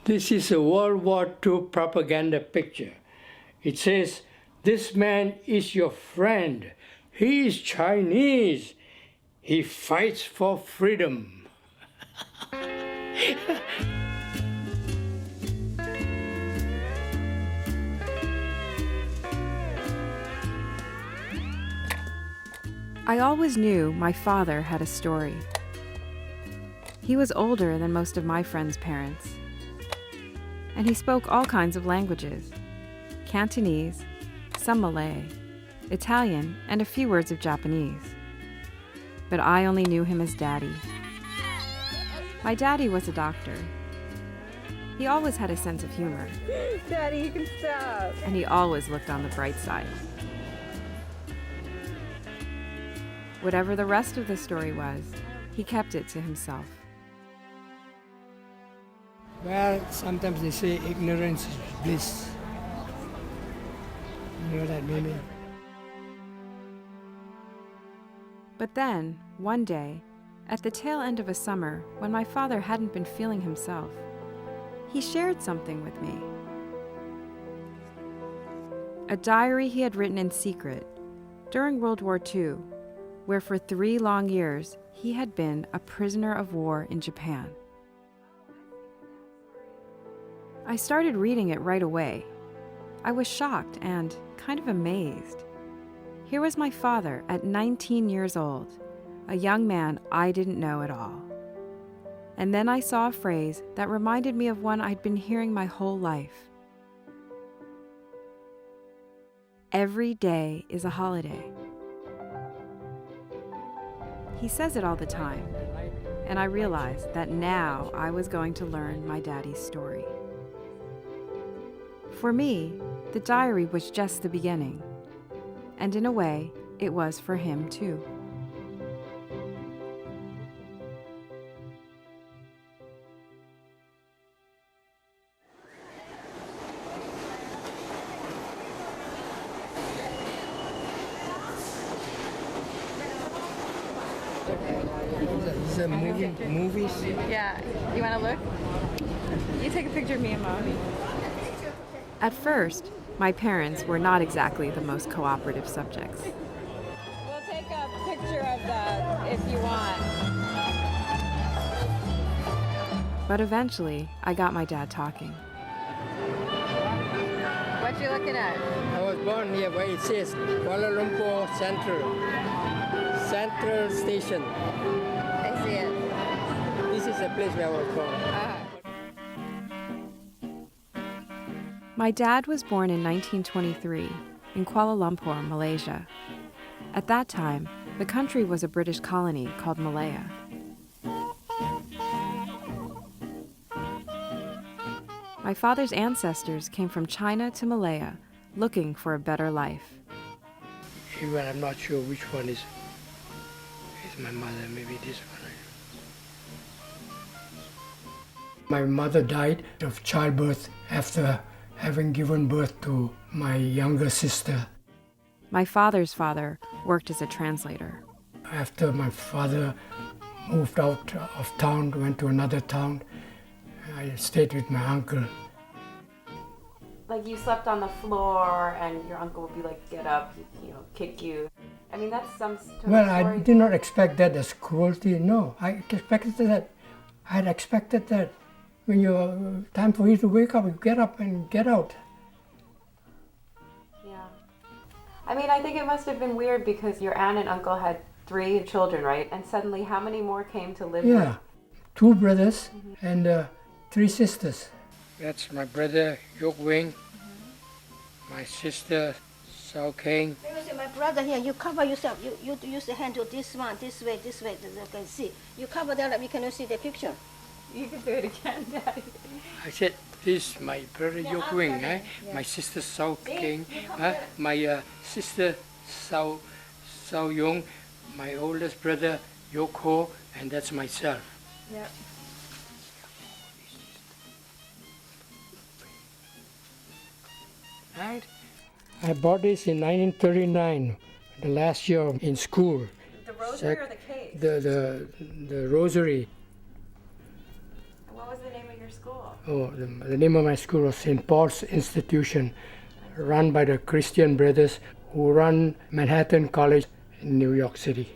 This is a World War II propaganda picture. It says, "This man is your friend. He is Chinese. He fights for freedom." I always knew my father had a story. He was older than most of my friends' parents, and he spoke all kinds of languages: Cantonese, some Malay, Italian, and a few words of Japanese. But I only knew him as Daddy. My daddy was a doctor. He always had a sense of humor. Daddy, you can stop. And he always looked on the bright side. Whatever the rest of the story was, he kept it to himself. Well, sometimes they say ignorance is bliss. You know that meaning? But then, one day, at the tail end of a summer, when my father hadn't been feeling himself, he shared something with me. A diary he had written in secret during World War II, where for 3 long years he had been a prisoner of war in Japan. I started reading it right away. I was shocked and kind of amazed. Here was my father at 19 years old, a young man I didn't know at all. And then I saw a phrase that reminded me of one I'd been hearing my whole life. Every day is a holiday. He says it all the time, and I realized that now I was going to learn my daddy's story. For me, the diary was just the beginning, and in a way, it was for him too. These are movies. Yeah, you want to look? You take a picture of me and Mommy. At first, my parents were not exactly the most cooperative subjects. We'll take a picture of that if you want. But eventually, I got my dad talking. What you looking at? I was born here where it says Kuala Lumpur Central Station. I see it. This is the place where I was born. My dad was born in 1923 in Kuala Lumpur, Malaysia. At that time, the country was a British colony called Malaya. My father's ancestors came from China to Malaya looking for a better life. Even I'm not sure which one is my mother, maybe this one. My mother died of childbirth after having given birth to my younger sister. My father's father worked as a translator. After my father moved out of town, went to another town, I stayed with my uncle. Like you slept on the floor and your uncle would be like, get up, kick you. I mean, that's some Well, I did not expect that as cruelty, no. I had expected that when time for you to wake up, you get up and get out. Yeah. I mean, I think it must have been weird because your aunt and uncle had 3 children, right? And suddenly how many more came to live Yeah, 2 brothers and 3 sisters. That's my brother, Yok Wing, my sister, Sao Keng. My brother here, you cover yourself. You use the hand to this one, this way, you can see. You cover that, we cannot see the picture. You can do it again, Daddy. I said, this is my brother Yok Wing, my sister Sao Keng, my sister Sao Yung, my oldest brother Yok Ho, and that's myself. Yep. Right? I bought this in 1939, the last year in school. The rosary or the case? The rosary. What was the name of your school? Oh, the name of my school was St. Paul's Institution, run by the Christian Brothers who run Manhattan College in New York City.